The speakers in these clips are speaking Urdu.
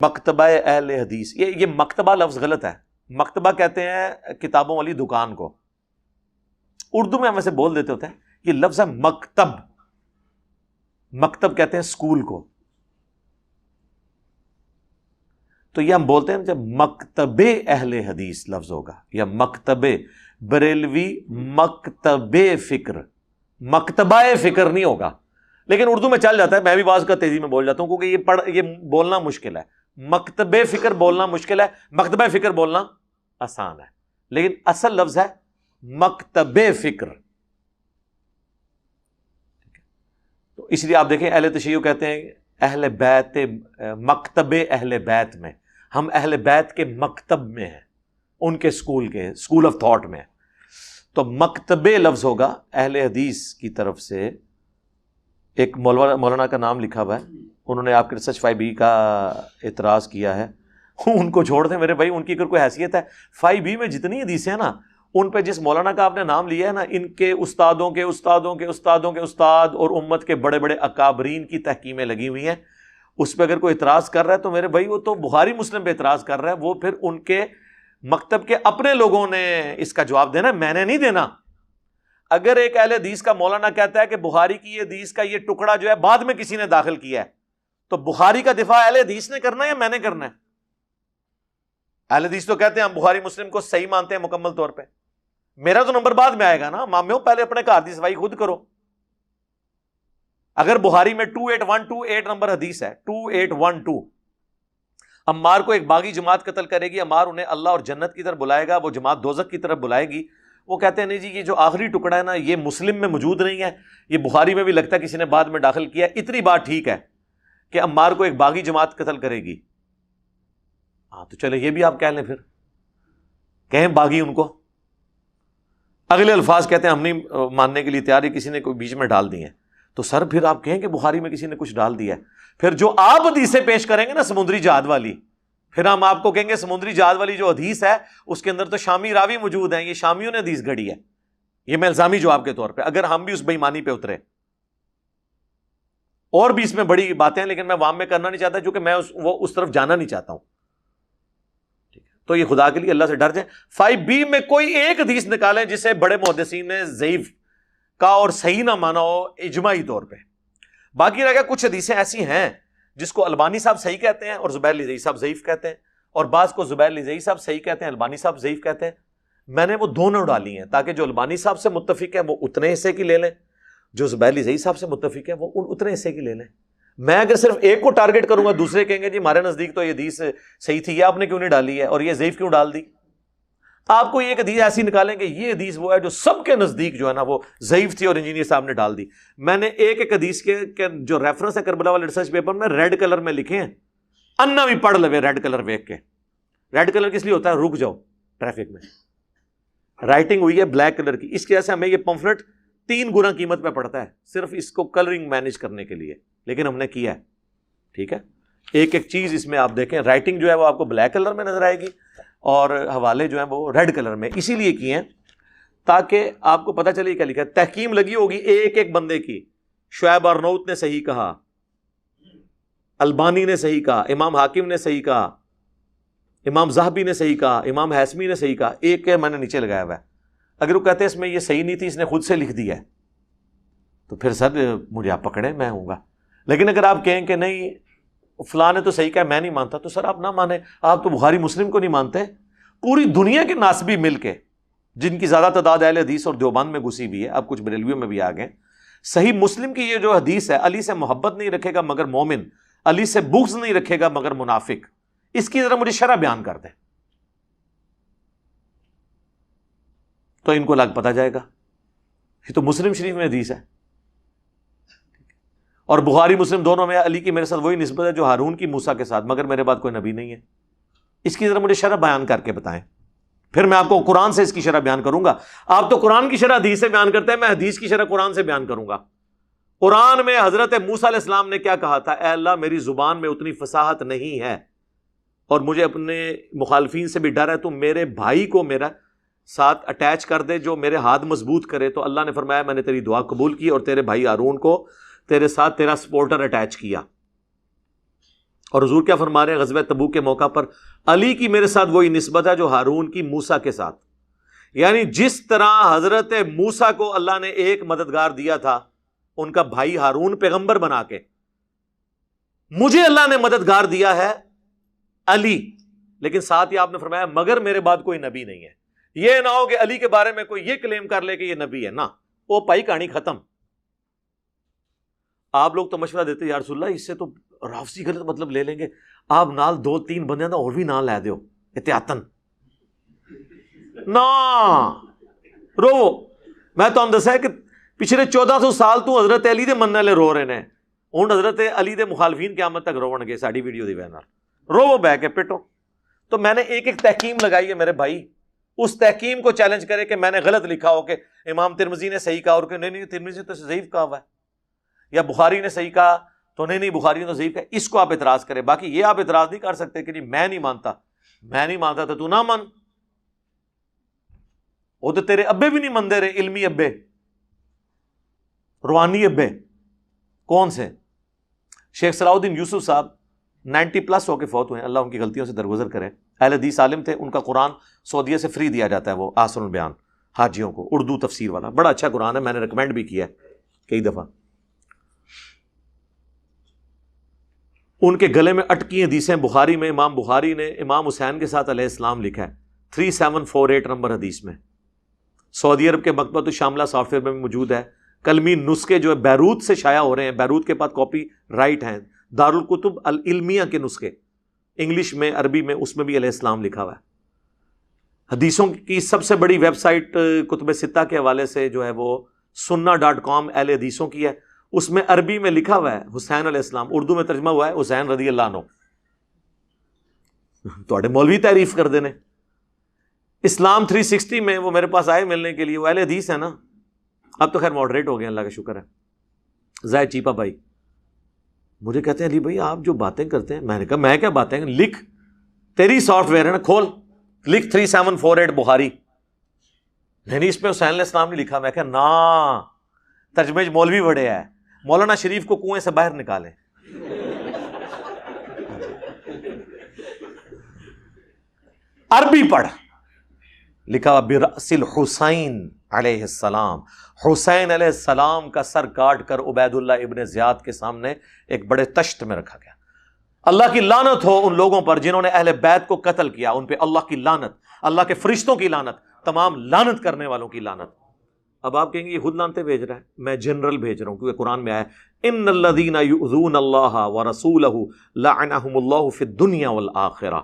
مکتبہ اہل حدیث، یہ مکتبہ لفظ غلط ہے. مکتبہ کہتے ہیں کتابوں والی دکان کو. اردو میں ہم ایسے بول دیتے ہوتے ہیں. یہ لفظ ہے مکتب. مکتب کہتے ہیں اسکول کو. تو یہ ہم بولتے ہیں جب مکتب اہل حدیث لفظ ہوگا یا مکتب بریلوی مکتب فکر، مکتبہ فکر نہیں ہوگا. لیکن اردو میں چل جاتا ہے، میں بھی بعض کا تیزی میں بول جاتا ہوں کیونکہ یہ بولنا مشکل ہے. مکتب فکر بولنا مشکل ہے، مکتبہ فکر بولنا آسان ہے. لیکن اصل لفظ ہے مکتب فکر. تو اس لیے آپ دیکھیں اہل تشیع کہتے ہیں اہل بیت، مکتب اہل بیت میں، ہم اہل بیت کے مکتب میں ہیں، ان کے اسکول آف تھاٹ میں. تو مکتب لفظ ہوگا اہل حدیث کی طرف سے. ایک مولانا کا نام لکھا ہوا ہے، انہوں نے آپ کے ریسرچ 5B کا اعتراض کیا ہے. ان کو چھوڑ دیں میرے بھائی، ان کی اگر کوئی حیثیت ہے. 5B میں جتنی حدیثیں ہیں نا، ان پہ جس مولانا کا آپ نے نام لیا ہے نا، ان کے استادوں کے استادوں کے استادوں کے استاد اور امت کے بڑے بڑے اکابرین کی تحکیمیں لگی ہوئی ہیں. اس پہ اگر کوئی اعتراض کر رہا ہے تو میرے بھائی وہ تو بخاری مسلم پہ اعتراض کر رہا ہے، وہ پھر ان کے مکتب کے اپنے لوگوں نے اس کا جواب دینا، میں نے نہیں دینا. اگر ایک اہل حدیث کا مولانا کہتا ہے کہ بخاری کی یہ حدیث کا یہ ٹکڑا جو ہے بعد میں کسی نے داخل کیا ہے، تو بخاری کا دفاع اہل حدیث نے کرنا ہے یا میں نے کرنا ہے؟ اہل حدیث تو کہتے ہیں ہم بخاری مسلم کو صحیح مانتے ہیں مکمل طور پہ. میرا تو نمبر بعد میں آئے گا نا، مامیوں پہلے اپنے کا حدیث صفائی خود کرو. اگر بخاری میں 2812 نمبر حدیث ہے، 2812، عمار کو ایک باغی جماعت قتل کرے گی، عمار انہیں اللہ اور جنت کی طرف بلائے گا، وہ جماعت دوزخ کی طرف بلائے گی. وہ کہتے ہیں نہیں جی یہ جو آخری ٹکڑا ہے نا یہ مسلم میں موجود نہیں ہے، یہ بخاری میں بھی لگتا ہے کسی نے بعد میں داخل کیا. اتنی بات ٹھیک ہے کہ عمار کو ایک باغی جماعت قتل کرے گی. ہاں تو چلے یہ بھی آپ کہہ لیں، پھر کہیں باغی ان کو. اگلے الفاظ کہتے ہیں ہم نہیں ماننے کے لیے تیار، ہی کسی نے کوئی بیچ میں ڈال دی ہیں. تو سر پھر آپ کہیں کہ بخاری میں کسی نے کچھ ڈال دیا ہے. پھر جو آپ حدیثیں پیش کریں گے نا سمندری جہاد والی، پھر ہم آپ کو کہیں گے سمندری جہاد والی جو حدیث ہے اس کے اندر تو شامی راوی موجود ہیں، یہ شامیوں نے حدیث گھڑی ہے. یہ میں الزامی جواب کے طور پہ، اگر ہم بھی اس بے ایمانی پہ اترے. اور بھی اس میں بڑی باتیں ہیں لیکن میں وام میں کرنا نہیں چاہتا کیونکہ میں اس طرف جانا نہیں چاہتا ہوں. تو یہ خدا کے لیے اللہ سے ڈر جائیں. 5B میں کوئی ایک حدیث نکالیں جسے بڑے محدثین نے ضعیف کا اور صحیح نہ مانا ہو اجماعی طور پہ. باقی رہ گیا کچھ حدیثیں ایسی ہیں جس کو البانی صاحب صحیح کہتے ہیں اور زبیر لذیذ صاحب ضعیف کہتے ہیں، اور بعض کو زبیر لذیذ صاحب صحیح کہتے ہیں، البانی صاحب ضعیف کہتے ہیں. میں نے وہ دونوں ڈالی ہیں تاکہ جو البانی صاحب سے متفق ہے وہ اتنے حصے کی لے لیں، جو زبیر لذیذ صاحب سے متفق ہے وہ اتنے حصے کی لے لیں. میں اگر صرف ایک کو ٹارگٹ کروں گا، دوسرے کہیں گے جی ہمارے نزدیک تو یہ حدیث صحیح تھی، یہ آپ نے کیوں نہیں ڈالی ہے اور یہ ضعیف کیوں ڈال دی. آپ کو یہ ایک حدیث ایسی نکالیں کہ یہ حدیث وہ ہے جو سب کے نزدیک جو ہے نا وہ ضعیف تھی اور انجینئر صاحب نے ڈال دی. میں نے ایک حدیث کے جو ریفرنس ہے کربلا والے ریسرچ پیپر میں ریڈ کلر میں لکھے ہیں، انا بھی پڑھ لوے ریڈ کلر دیکھ کے. ریڈ کلر کس لیے ہوتا ہے؟ رک جاؤ ٹریفک میں. رائٹنگ ہوئی ہے بلیک کلر کی، اس کی وجہ سے ہمیں یہ پمفلٹ 3 گنا قیمت پہ پڑتا ہے صرف اس کو کلرنگ مینیج کرنے کے لیے، لیکن ہم نے کیا ہے. ٹھیک ہے، ایک ایک چیز اس میں آپ دیکھیں، رائٹنگ جو ہے وہ آپ کو بلیک کلر میں نظر آئے گی اور حوالے جو ہیں وہ ریڈ کلر میں، اسی لیے کیے ہیں تاکہ آپ کو پتہ چلے کیا لکھا ہے. تحکیم لگی ہوگی ایک ایک بندے کی. شعیب ارنوت نے صحیح کہا، البانی نے صحیح کہا، امام حاکم نے صحیح کہا، امام ذہبی نے صحیح کہا، امام ہیثمی نے صحیح کہا. ایک کے میں نے نیچے لگایا ہوا ہے. اگر وہ کہتے ہیں اس میں یہ صحیح نہیں تھی، اس نے خود سے لکھ دیا ہے، تو پھر سر مجھے آپ پکڑیں، میں ہوں گا. لیکن اگر آپ کہیں کہ نہیں فلاں نے تو صحیح کہا میں نہیں مانتا، تو سر آپ نہ مانیں. آپ تو بخاری مسلم کو نہیں مانتے. پوری دنیا کے ناسبی مل کے، جن کی زیادہ تعداد اہل حدیث اور دیوبند میں گھسی بھی ہے، اب کچھ بریلویوں میں بھی آ گئے، صحیح مسلم کی یہ جو حدیث ہے، علی سے محبت نہیں رکھے گا مگر مومن، علی سے بغض نہیں رکھے گا مگر منافق، اس کی ذرا مجھے شرح بیان کر دیں تو ان کو لگ پتہ جائے گا. یہ تو مسلم شریف میں حدیث ہے، اور بخاری مسلم دونوں میں علی کی میرے ساتھ وہی نسبت ہے جو ہارون کی موسیٰ کے ساتھ، مگر میرے بعد کوئی نبی نہیں ہے. اس کی ذرا مجھے شرح بیان کر کے بتائیں، پھر میں آپ کو قرآن سے اس کی شرح بیان کروں گا. آپ تو قرآن کی شرح حدیث سے بیان کرتے ہیں، میں حدیث کی شرح قرآن سے بیان کروں گا. قرآن میں حضرت موسیٰ علیہ السلام نے کیا کہا تھا؟ اے اللہ میری زبان میں اتنی فصاحت نہیں ہے اور مجھے اپنے مخالفین سے بھی ڈر ہے، تو میرے بھائی کو میرا ساتھ اٹیچ کر دے جو میرے ہاتھ مضبوط کرے. تو اللہ نے فرمایا میں نے تیری دعا قبول کی اور تیرے بھائی ہارون کو تیرے ساتھ تیرا سپورٹر اٹیچ کیا. اور حضور کیا فرما رہے ہیں غزوہ تبوک کے موقع پر؟ علی کی میرے ساتھ وہی نسبت ہے جو ہارون کی موسیٰ کے ساتھ. یعنی جس طرح حضرت موسیٰ کو اللہ نے ایک مددگار دیا تھا ان کا بھائی ہارون پیغمبر بنا کے، مجھے اللہ نے مددگار دیا ہے علی. لیکن ساتھ ہی آپ نے فرمایا مگر میرے بعد کوئی نبی نہیں ہے. یہ نہ ہو کہ علی کے بارے میں کوئی یہ کلیم کر لے کہ یہ نبی ہے. نہ، وہ پائی کہانی ختم. آپ لوگ تو مشورہ دیتے یا رسول اللہ اس سے تو رافضی غلط مطلب لے لیں گے، آپ نال 2-3 بندے دا اور بھی نال لے دیو احتیاطن. نا رو میں تو ہم دسا ہے کہ پچھلے 1400 سال تو حضرت علی دے مننے والے رو رہے ہیں. ہوں حضرت علی دے مخالفین قیامت تک روون گے ساڈی ویڈیو دی وجہ نال. رو بہ کے پٹو. تو میں نے ایک تحکیم لگائی ہے میرے بھائی، اس تحکیم کو چیلنج کرے کہ میں نے غلط لکھا ہو کہ امام ترمذی نے صحیح کہا اور کہ نہیں ترمذی تو ضعیف کہا ہوا ہے، یا بخاری نے صحیح کہا تو نہیں بخاری نے تو ضعیف کہا. اس کو آپ اعتراض کریں. باقی یہ آپ اعتراض نہیں کر سکتے کہ جی میں نہیں مانتا تو نہ مان. وہ تو تیرے ابے بھی نہیں مانتے رہے، علمی ابے، روحانی ابے. کون سے؟ شیخ صلاح الدین یوسف صاحب 90+ ہو کے فوت ہوئے ہیں، اللہ ان کی غلطیوں سے درگزر کرے. اہل حدیث عالم تھے. ان کا قرآن سعودیہ سے فری دیا جاتا ہے، وہ احسن البیان حاجیوں کو، اردو تفسیر والا بڑا اچھا قرآن ہے. میں نے ریکمینڈ بھی کیا ہے کئی دفعہ. ان کے گلے میں اٹکی حدیثیں بخاری میں امام بخاری نے امام حسین کے ساتھ علیہ السلام لکھا ہے 3748 نمبر حدیث میں. سعودی عرب کے مکتبۃ الشاملہ سافٹ ویئر میں بھی موجود ہے. کلمی نسخے جو ہے بیروت سے شائع ہو رہے ہیں، بیروت کے پاس کاپی رائٹ ہیں. دارالکتب العلمیہ کے نسخے انگلش میں، عربی میں، اس میں بھی علیہ السلام لکھا ہوا ہے. حدیثوں کی سب سے بڑی ویب سائٹ کتب ستہ کے حوالے سے جو ہے وہ sunna.com اہل حدیثوں کی ہے. اس میں عربی میں لکھا ہوا ہے حسین علیہ السلام، اردو میں ترجمہ ہوا ہے حسین رضی اللہ عنہ. تو مولوی تعریف کر دینے. اسلام 360 میں وہ میرے پاس آئے ملنے کے لیے، وہ اہل حدیث ہے نا. اب تو خیر ماڈریٹ ہو گئے، اللہ کا شکر ہے. زاہد چیپا بھائی مجھے کہتے ہیں علی بھائی آپ جو باتیں کرتے ہیں. میں نے کہا میں کیا باتیں، لکھ، تیری سافٹ ویئر ہے نا، کھول لکھ 3748 بخاری. نہیں اس پہ حسین علیہ السلام نے لکھا. میں کہا نا، ترجمے مولوی بڑے ہے، مولانا شریف کو کنویں سے باہر نکالیں. عربی پڑھ، لکھا ہوا برأس الحسین علیہ السلام. حسین علیہ السلام کا سر کاٹ کر عبید اللہ ابن زیاد کے سامنے ایک بڑے تشت میں رکھا گیا. اللہ کی لعنت ہو ان لوگوں پر جنہوں نے اہل بیت کو قتل کیا. ان پہ اللہ کی لعنت، اللہ کے فرشتوں کی لعنت، تمام لعنت کرنے والوں کی لعنت. اب آپ کہیں گے یہ خود لعنتیں بھیج رہا ہے. میں جنرل بھیج رہا ہوں کیونکہ قرآن میں آیا ہے ان الذین یؤذون اللہ ورسولہ لعنہم اللہ فی الدنیا والآخرہ.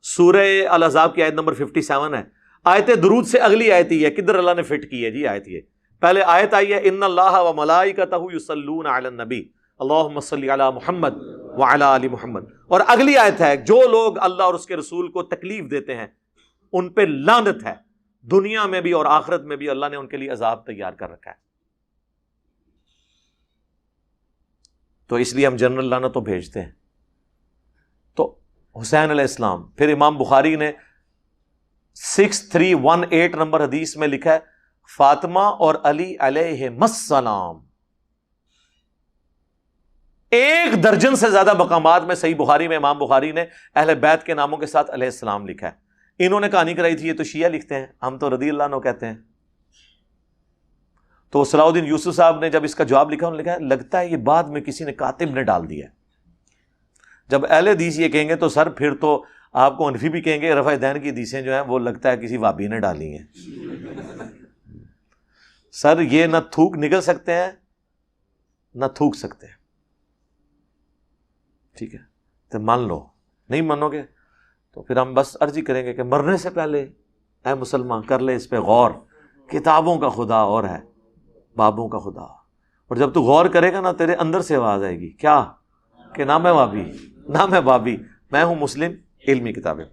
سورہ الاحزاب کی آیت نمبر 57 ہے. آیت درود سے اگلی آیت ہی ہے. کدھر اللہ نے فٹ کی ہے جی آیت؟ یہ پہلے آیت آئی ہے ان اللہ وملائکتہ یصلون علی النبی اللہم صلی علی محمد وعلی آل محمد. اور اگلی آیت ہے جو لوگ اللہ اور اس کے رسول کو تکلیف دیتے ہیں ان پہ لعنت ہے، دنیا میں بھی اور آخرت میں بھی اللہ نے ان کے لیے عذاب تیار کر رکھا ہے. تو اس لیے ہم جنرل لعنت تو بھیجتے ہیں. تو حسین علیہ السلام. پھر امام بخاری نے 6318 نمبر حدیث میں لکھا ہے فاطمہ اور علی علیہم السلام. 1 درجن سے زیادہ مقامات میں صحیح بخاری میں امام بخاری نے اہل بیت کے ناموں کے ساتھ علیہ السلام لکھا ہے. انہوں نے کہانی کرائی تھی، یہ تو شیعہ لکھتے ہیں، ہم تو رضی اللہ عنہ کہتے ہیں. تو صلاح الدین یوسف صاحب نے جب اس کا جواب لکھا، انہوں نے لکھا لگتا ہے یہ بعد میں کسی نے کاتب نے ڈال دیا ہے. جب اہل حدیث یہ کہیں گے تو سر پھر تو آپ کو حنفی بھی کہیں گے رفع دین کی حدیثیں جو ہیں وہ لگتا ہے کسی وابی نے ڈالی ہیں. سر یہ نہ تھوک نکل سکتے ہیں نہ تھوک سکتے ہیں. ٹھیک ہے تو مان لو، نہیں مانو گے تو پھر ہم بس عرضی کریں گے کہ مرنے سے پہلے اے مسلمان کر لے اس پہ غور. کتابوں کا خدا اور ہے بابوں کا خدا. اور جب تو غور کرے گا نا تیرے اندر سے آواز آئے گی کیا کہ نہ میں وابی نہ میں بابی، میں ہوں مسلم. علمی کتابیں